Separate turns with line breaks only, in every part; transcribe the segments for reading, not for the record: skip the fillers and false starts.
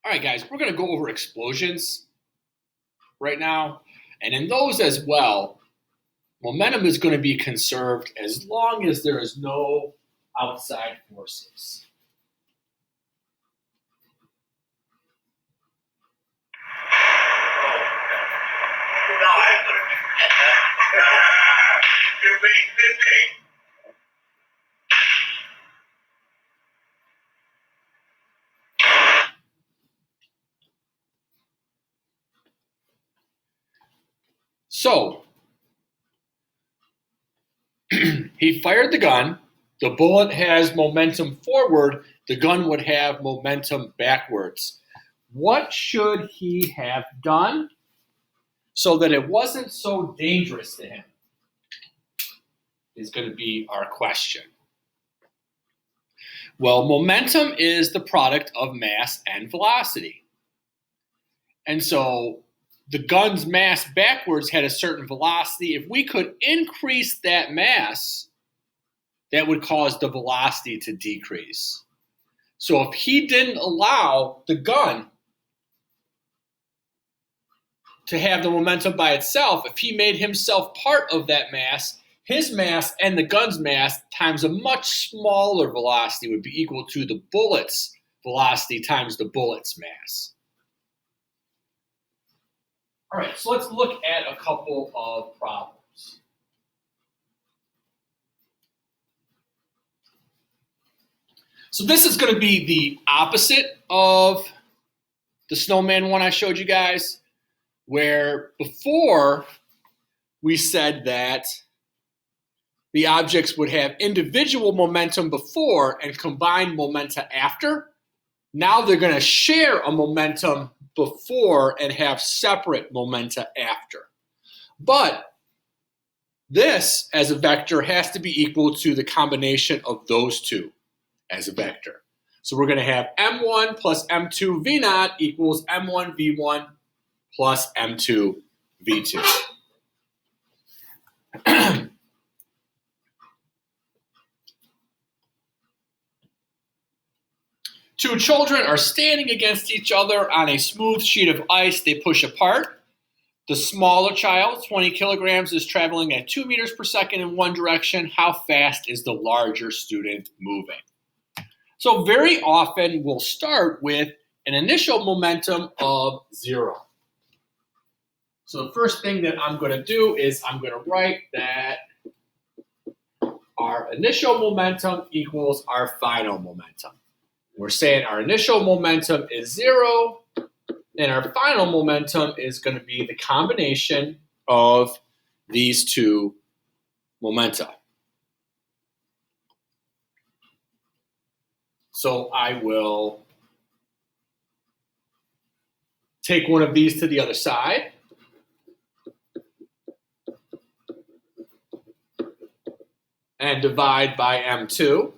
All right, guys, we're going to go over explosions right now. And in those as well, momentum is going to be conserved as long as there is no outside forces. So, he fired the gun. The bullet has momentum forward. The gun would have momentum backwards. What should he have done so that it wasn't so dangerous to him is going to be our question. Well, momentum is the product of mass and velocity. And so the gun's mass backwards had a certain velocity. If we could increase that mass, that would cause the velocity to decrease. So if he didn't allow the gun to have the momentum by itself, if he made himself part of that mass, his mass and the gun's mass times a much smaller velocity would be equal to the bullet's velocity times the bullet's mass. All right, so let's look at a couple of problems. So this is going to be the opposite of the snowman one I showed you guys, where before we said that the objects would have individual momentum before and combined momenta after. Now they're going to share a momentum before and have separate momenta after. But this, as a vector, has to be equal to the combination of those two as a vector. So we're going to have m1 plus m2 v naught equals m1 v1 plus m2 v2. Two children are standing against each other on a smooth sheet of ice. They push apart. The smaller child, 20 kilograms, is traveling at 2 meters per second in one direction. How fast is the larger student moving? So very often we'll start with an initial momentum of 0. So the first thing that I'm going to do is I'm going to write that our initial momentum equals our final momentum. We're saying our initial momentum is 0, and our final momentum is going to be the combination of these two momenta. So I will take one of these to the other side. And divide by m2.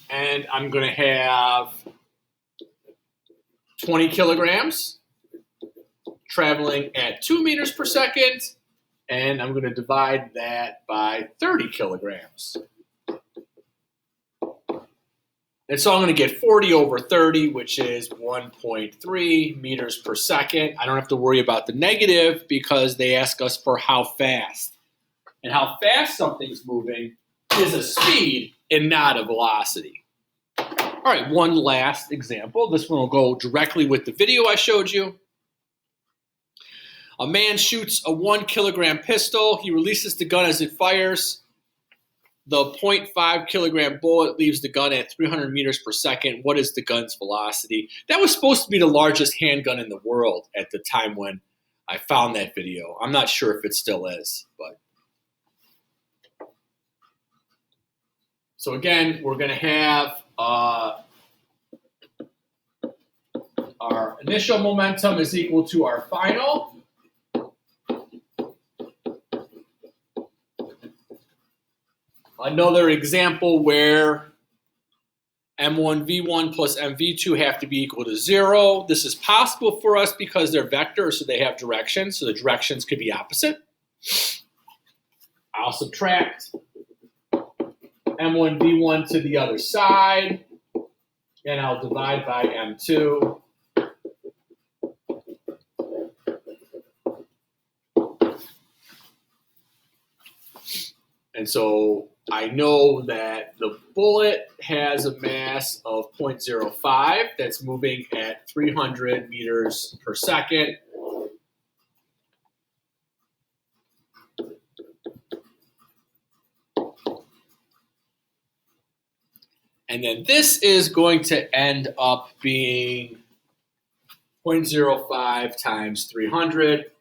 And I'm going to have 20 kilograms traveling at 2 meters per second, and I'm going to divide that by 30 kilograms. And so I'm going to get 40 over 30, which is 1.3 meters per second. I don't have to worry about the negative because they ask us for how fast. And how fast something's moving is a speed and not a velocity. All right, one last example. This one will go directly with the video I showed you. A man shoots a 1 kilogram pistol. He releases the gun as it fires. The 0.5 kilogram bullet leaves the gun at 300 meters per second. What is the gun's velocity? That was supposed to be the largest handgun in the world at the time when I found that video. I'm not sure if it still is, but. So again, we're going to have our initial momentum is equal to our final. Another example where m1 v1 plus mv2 have to be equal to 0. This is possible for us because they're vectors, so they have directions, so the directions could be opposite. I'll subtract M1V1 to the other side, and I'll divide by M2. And so I know that the bullet has a mass of 0.05 that's moving at 300 meters per second. And then this is going to end up being 0.05 times 300,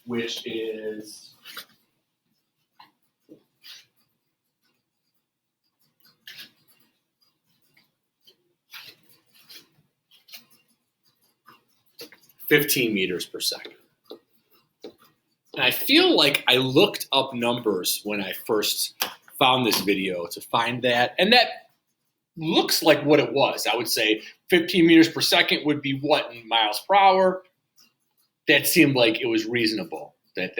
which is 15 meters per second. And I feel like I looked up numbers when I first found this video to find that, and that looks like what it was. I would say 15 meters per second would be what in miles per hour? That seemed like it was reasonable that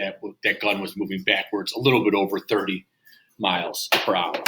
gun was moving backwards a little bit over 30 miles per hour.